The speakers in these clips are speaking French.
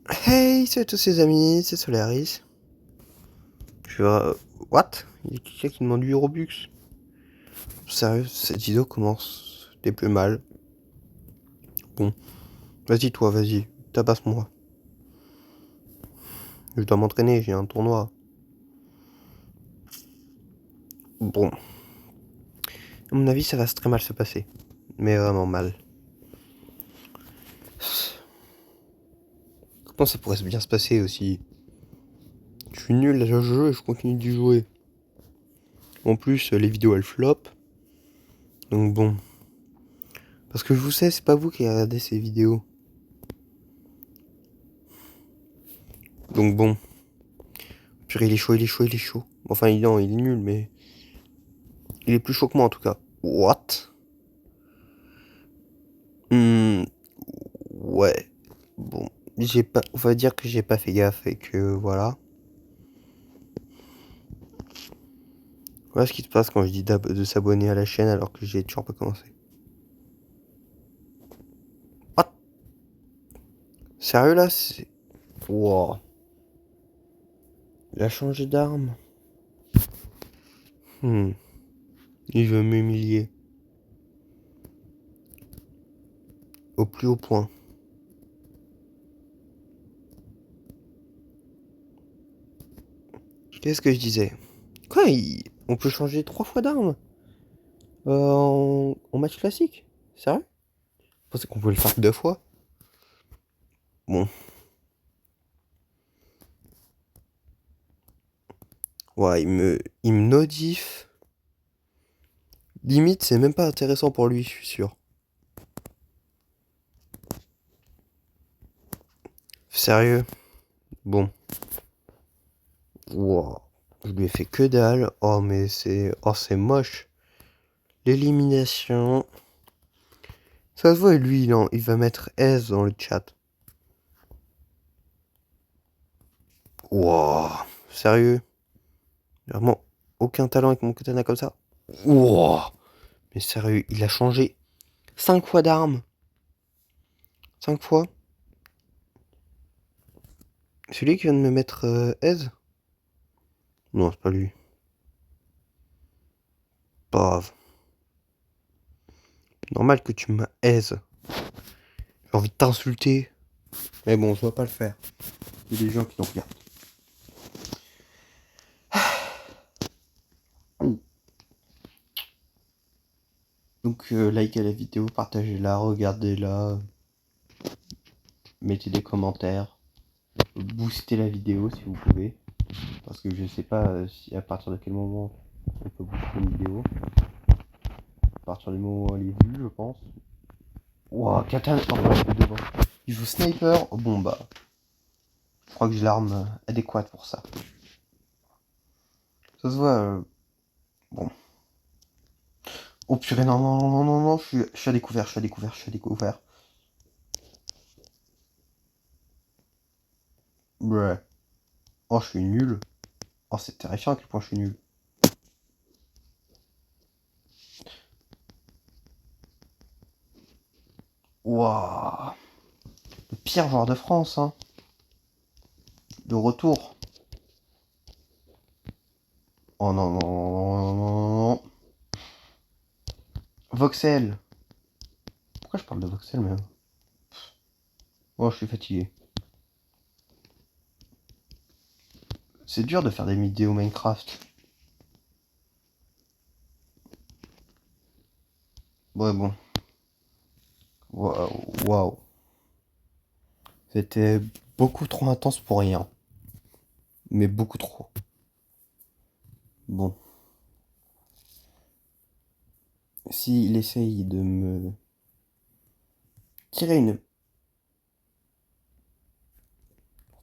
Hey, salut à tous les amis, c'est Solaris. Je vais... What? Il y a quelqu'un qui demande 8 Robux. Sérieux, cette vidéo commence des plus mal. Bon, vas-y toi, vas-y, tabasse-moi. Je dois m'entraîner, j'ai un tournoi. Bon, à mon avis, ça va très mal se passer. Mais vraiment mal. Comment ça pourrait bien se passer aussi? Je suis nul à ce jeu et je continue d'y jouer. En plus, les vidéos elles flop. Donc bon. Parce que je vous sais, c'est pas vous qui regardez ces vidéos. Donc bon. Purée, il est chaud, il est chaud, il est chaud. Enfin, non, il est nul, mais... Il est plus chaud que moi, en tout cas. What? Ouais. Bon. J'ai pas... On va dire que j'ai pas fait gaffe et que... Voilà. Voilà ce qui se passe quand je dis de s'abonner à la chaîne alors que j'ai toujours pas commencé. What? Sérieux, là? C'est... Wow. Il a changé d'arme. Il veut m'humilier. Au plus haut point. Qu'est-ce que je disais? Quoi, on peut changer 3 fois d'arme en match classique? Sérieux? Je pensais qu'on pouvait le faire que 2 fois. Bon. Ouais, il me notif. Limite, c'est même pas intéressant pour lui, je suis sûr. Sérieux? Bon. Wow. Je lui ai fait que dalle. Oh, mais c'est... Oh, c'est moche. L'élimination. Ça se voit, lui, il va mettre S dans le chat. Wow. Sérieux? Vraiment, aucun talent avec mon katana comme ça. Wow. Mais sérieux, il a changé 5 fois d'arme. 5 fois. Celui qui vient de me mettre S? Non, c'est pas lui. Brave. Normal que tu me haises. J'ai envie de t'insulter. Mais bon, je dois pas le faire. Il y a des gens qui nous regardent. Donc, likez la vidéo, partagez-la, regardez-la. Mettez des commentaires. Boostez la vidéo si vous pouvez. Parce que je sais pas si à partir de quel moment on peut booster une vidéo. À partir du moment où elle est vue, je pense. Ouah, katana. Oh, ouais, devant. Il joue sniper. Oh, bon, bah. Je crois que j'ai l'arme adéquate pour ça. Ça se voit. Bon. Oh purée, non, non, non, non, non, je suis à découvert, je suis à découvert, je suis à découvert. Ouais. Oh, je suis nul. Oh, c'est terrifiant à quel point je suis nul. Waouh. Le pire joueur de France, hein. De retour. Oh non, non, non, non, non, non. Voxel. Pourquoi je parle de Voxel même? Oh, je suis fatigué. C'est dur de faire des vidéos Minecraft. Ouais, bon. Waouh. Waouh. C'était beaucoup trop intense pour rien. Mais beaucoup trop. Bon. S'il essaye de me tirer une...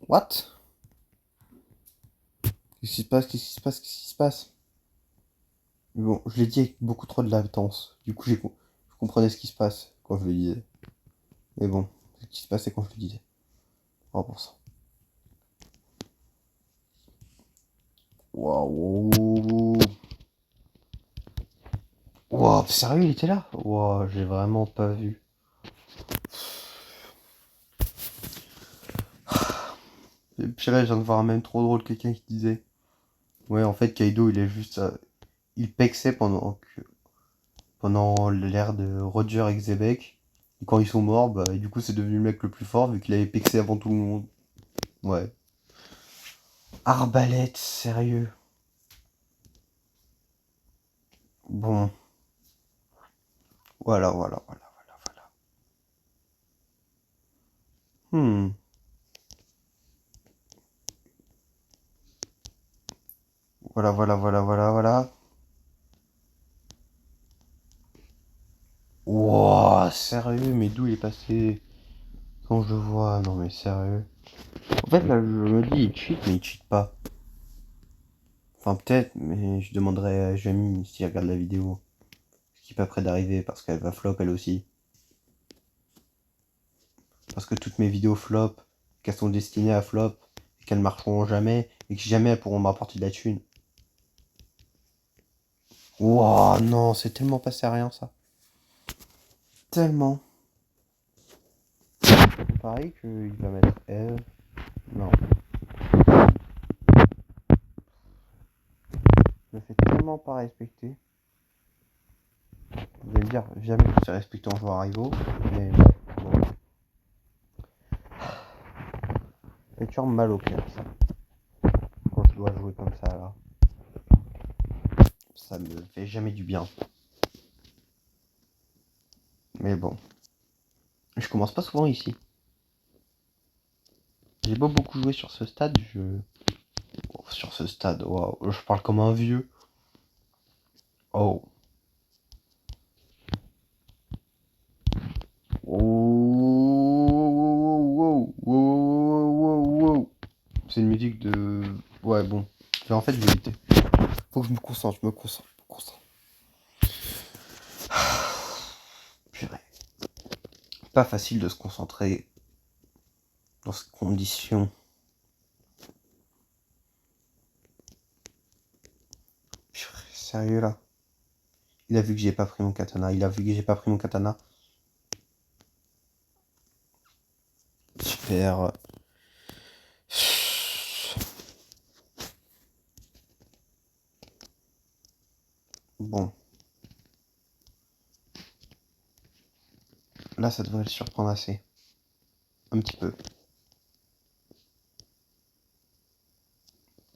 What? Qu'est-ce qui se passe? Qu'est-ce qui se passe? Qu'est-ce qui se passe? Mais bon, je l'ai dit avec beaucoup trop de latence. Du coup, je comprenais ce qui se passe quand je le disais. Mais bon, ce qui se passait quand je le disais. Oh, pour ça. Waouh. Waouh, sérieux, il était là? Waouh, j'ai vraiment pas vu. Purée, je viens de voir un même trop drôle, quelqu'un qui disait. Ouais, en fait, Kaido, il est juste. Il pexait pendant l'ère de Roger et Xebec. Et quand ils sont morts, bah, et du coup, c'est devenu le mec le plus fort vu qu'il avait pexé avant tout le monde. Ouais. Arbalète, sérieux. Bon. Voilà. Hmm. Voilà. Wouah, sérieux, mais d'où il est passé? Quand je le vois, non mais sérieux. En fait, là, je me dis, il cheat, mais il cheat pas. Enfin, peut-être, mais je demanderai à Jamie s'il regarde la vidéo. Ce qui est pas près d'arriver, parce qu'elle va flop elle aussi. Parce que toutes mes vidéos flop, qu'elles sont destinées à flop, et qu'elles marcheront jamais, et que jamais elles pourront m'apporter de la thune. Wouah, non, c'est tellement passé à rien, ça. Tellement. Pareil qu'il va mettre Eve. Non. Je me fais tellement pas respecter. Vous allez me dire, jamais je serai respecté en joueur rivaux, mais bon. Ça fait toujours mal au cœur, ça. Quand je dois jouer comme ça, là. Ça me fait jamais du bien. Mais bon. Je commence pas souvent ici. J'ai pas beaucoup joué sur ce stade, oh, sur ce stade, waouh, je parle comme un vieux. Oh. Wow. C'est une musique de... Ouais, bon. En fait, je vais éviter. Faut que je me concentre, je me concentre. Purée. Pas facile de se concentrer dans ces conditions. Purée, sérieux, là. Il a vu que j'ai pas pris mon katana. Super. Bon. Là, ça devrait le surprendre assez. Un petit peu.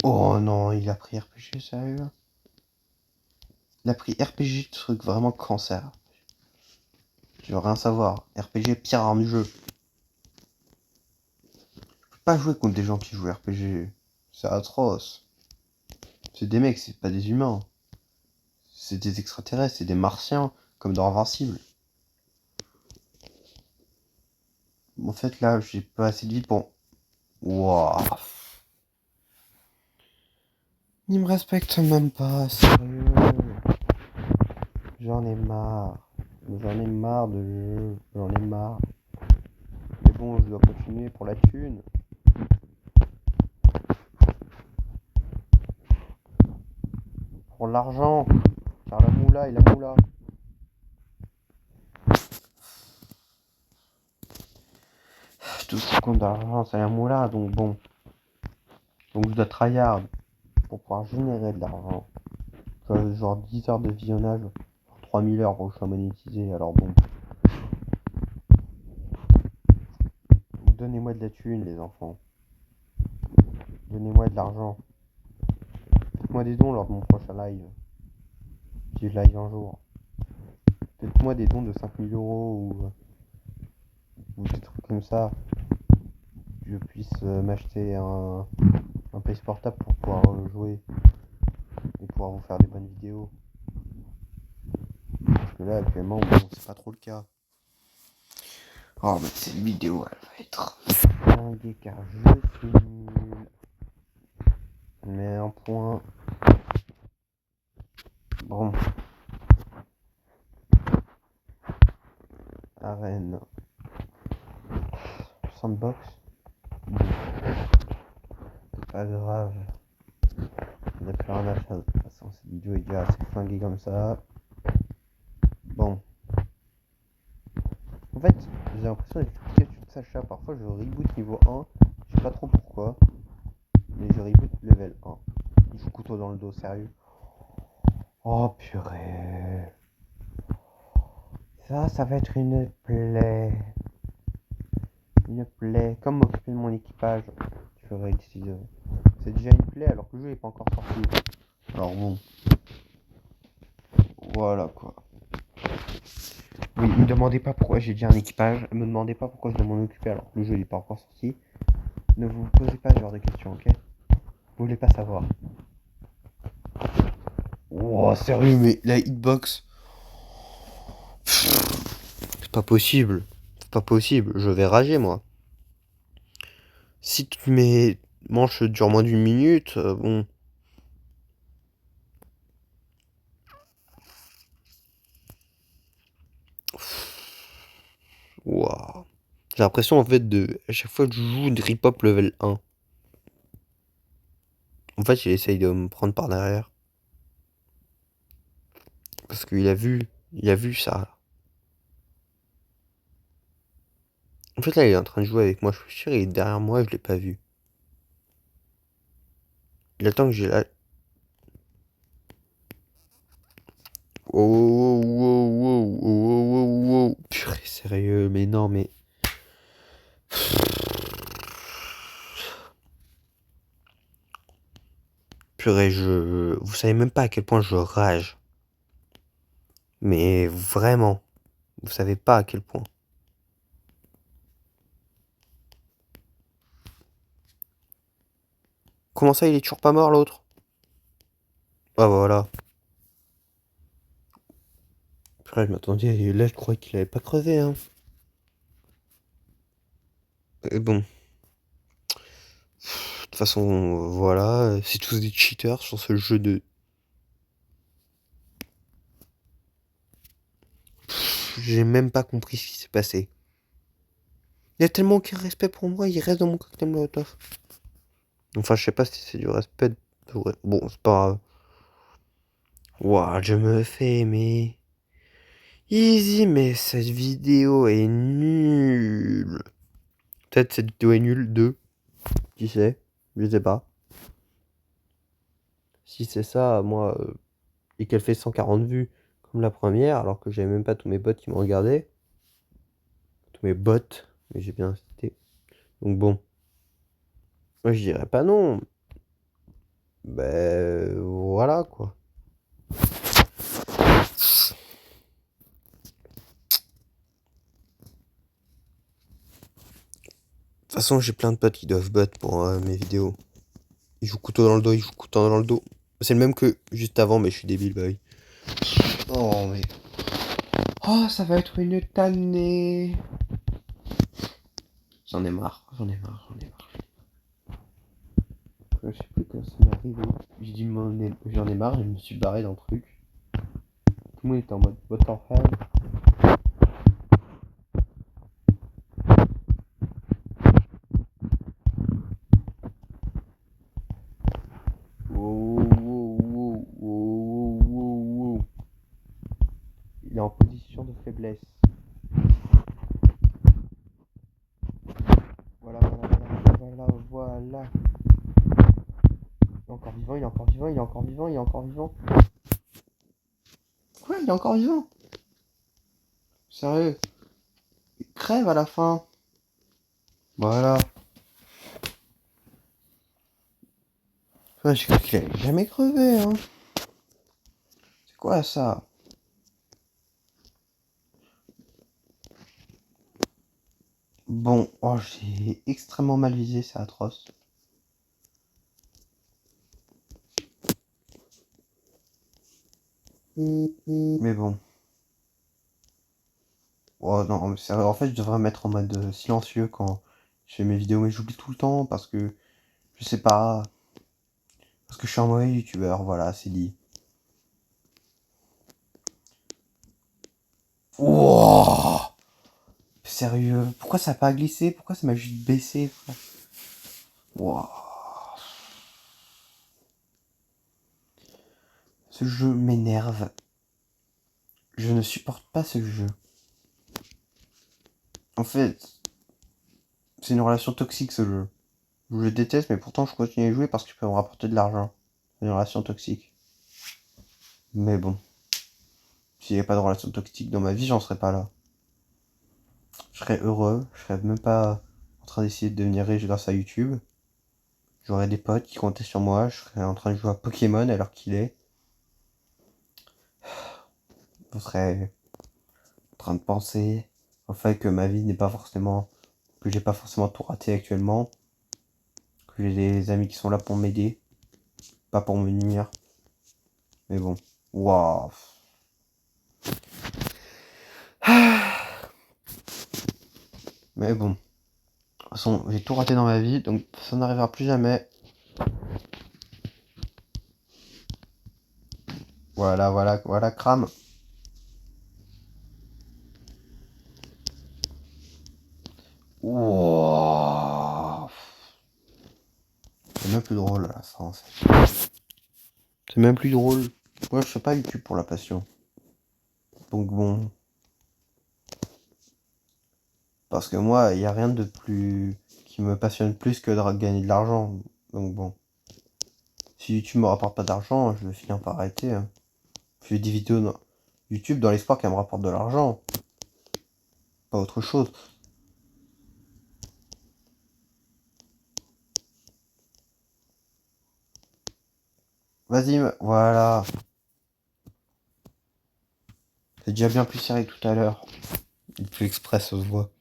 Oh non, il a pris RPG, sérieux? Il a pris RPG, truc vraiment cancer. Je veux rien savoir. RPG, pire arme du jeu. Je peux pas jouer contre des gens qui jouent RPG. C'est atroce. C'est des mecs, c'est pas des humains. C'est des extraterrestres, c'est des martiens, comme dans Invincible. En fait, là, j'ai pas assez de vie pour... Wouah. Il me respecte même pas, sérieux. J'en ai marre. J'en ai marre de jeu. J'en ai marre. Mais bon, je dois continuer pour la thune. Pour l'argent. Car la moula et la moula. Tout ce qui compte d'argent, c'est la moula, donc bon. Donc je dois tryhard pour pouvoir générer de l'argent. Genre 10 heures de visionnage pour 3000 heures pour que je sois monétisé, alors bon. Donnez-moi de la thune, les enfants. Donnez-moi de l'argent. Faites-moi des dons lors de mon prochain live. Si je live un jour. Faites-moi des dons de 5000 euros ou des trucs comme ça. Que je puisse m'acheter un place portable pour pouvoir jouer et pouvoir vous faire des bonnes vidéos. Parce que là, actuellement, bon, c'est pas trop le cas. Oh, mais cette vidéo, elle va être dingue car je suis nul. Mais un point. Bon. Arène. Sandbox. Bon. C'est pas grave. On n'a plus rien à faire. De toute façon, cette vidéo est déjà assez flinguée comme ça. Bon. En fait, j'ai l'impression d'être Pikachu de Sacha. Parfois, je reboot niveau 1. Je sais pas trop pourquoi. Mais je reboot level 1. Il joue couteau dans le dos, sérieux. Oh purée. Ça va être une plaie. Une plaie. Comme m'occuper de mon équipage. Je ferais décider. C'est déjà une plaie alors que le jeu n'est pas encore sorti. Alors bon. Voilà quoi. Oui, ne me demandez pas pourquoi j'ai déjà un équipage. Ne me demandez pas pourquoi je dois m'en occuper alors que le jeu n'est pas encore sorti. Ne vous posez pas ce genre de questions, ok? Vous voulez pas savoir. Oh, sérieux, mais la hitbox. C'est pas possible. C'est pas possible. Je vais rager, moi. Si toutes mes manches durent moins d'une minute, bon. Waouh. J'ai l'impression, en fait, à chaque fois que je joue de Rip-Hop level 1. En fait, il essaye de me prendre par derrière. Parce qu'il a vu. Il a vu ça. En fait, là, il est en train de jouer avec moi. Je suis sûr, il est derrière moi, je l'ai pas vu. Il attend que j'ai la... Oh, oh, oh, oh, oh, oh, oh. Purée, sérieux, mais non, mais... Purée, vous savez même pas à quel point je rage. Mais vraiment, vous savez pas à quel point. Comment ça, il est toujours pas mort, l'autre? Ah, voilà. Purée, je m'attendais, là, je croyais qu'il avait pas crevé, hein. Et bon. De toute façon, voilà, c'est tous des cheaters sur ce jeu de... J'ai même pas compris ce qui s'est passé. Il y a tellement aucun respect pour moi, il reste dans mon cocktail Molotov. Enfin, je sais pas si c'est du respect. Bon, c'est pas grave. Ouah, je me fais aimer. Easy, mais cette vidéo est nulle. Peut-être cette vidéo est nulle, 2. Qui sait? Je sais pas. Si c'est ça, moi, et qu'elle fait 140 vues comme la première, alors que j'avais même pas tous mes bots qui me regardaient. Tous mes bots, mais j'ai bien insisté. Donc bon. Moi, je dirais pas non. Ben, voilà, quoi. De toute façon, j'ai plein de potes qui doivent bot pour mes vidéos. Ils jouent couteau dans le dos, ils jouent couteau dans le dos. C'est le même que juste avant, mais je suis débile, bah oui. Oh, mais... Oh, ça va être une tannée. J'en ai marre, j'en ai marre, j'en ai marre. Je sais plus quand ça m'est arrivé. J'ai dit j'en ai marre, je me suis barré dans le truc. Tout le monde était en mode what the hell. Wow, wow, wow, wow, wow, wow. Il est en position de faiblesse. Voilà, voilà, voilà, voilà, voilà. Il est encore vivant, il est encore vivant, il est encore vivant, il est encore vivant. Quoi, il est encore vivant? Sérieux? Il crève à la fin. Voilà. Ouais, j'ai cru qu'il allait jamais crever, hein. C'est quoi ça? Bon, oh, j'ai extrêmement mal visé, c'est atroce. Mais bon. Oh non, mais en fait, je devrais me mettre en mode silencieux quand je fais mes vidéos, mais j'oublie tout le temps parce que je sais pas. Parce que je suis un mauvais youtubeur, voilà, c'est dit. Wouah! Sérieux, pourquoi ça a pas glissé? Pourquoi ça m'a juste baissé, frère? Wouah! Ce jeu m'énerve. Je ne supporte pas ce jeu. En fait, c'est une relation toxique ce jeu. Je le déteste, mais pourtant je continue à jouer parce que je peux me rapporter de l'argent. Une relation toxique. Mais bon, s'il n'y avait pas de relation toxique dans ma vie, j'en serais pas là. Je serais heureux, je serais même pas en train d'essayer de devenir riche grâce à YouTube. J'aurais des potes qui comptaient sur moi, je serais en train de jouer à Pokémon alors qu'il est. Je serais en train de penser au fait que ma vie n'est pas forcément... que j'ai pas forcément tout raté actuellement. Que j'ai des amis qui sont là pour m'aider, pas pour me nuire. Mais bon, waouh. Mais bon, de toute façon, j'ai tout raté dans ma vie, donc ça n'arrivera plus jamais. Voilà, voilà, voilà, crame. Wow. C'est même plus drôle à la fin, en fait. C'est même plus drôle. Moi, je fais pas YouTube pour la passion. Donc bon. Parce que moi, il n'y a rien de plus... qui me passionne plus que de gagner de l'argent. Donc bon. Si YouTube me rapporte pas d'argent, je vais finir par arrêter. Hein. Je fais des vidéos dans YouTube dans l'espoir qu'elle me rapporte de l'argent. Pas autre chose. Vas-y, voilà. C'est déjà bien plus serré que tout à l'heure. Il fait exprès, ça se voit.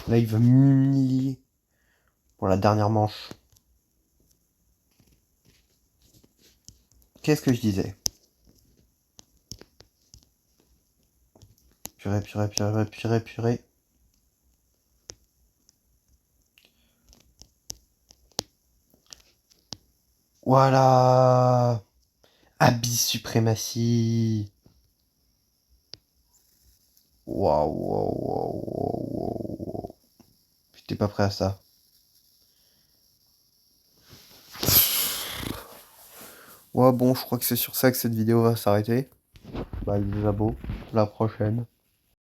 Là, il va m'humilier pour la dernière manche. Qu'est-ce que je disais? Purée, purée, purée, purée, purée. Voilà. Abyss suprématie. Waouh, waouh, waouh, waouh, waouh. J'étais pas prêt à ça. Ouais, bon, je crois que c'est sur ça que cette vidéo va s'arrêter. Bye les abos, à la prochaine.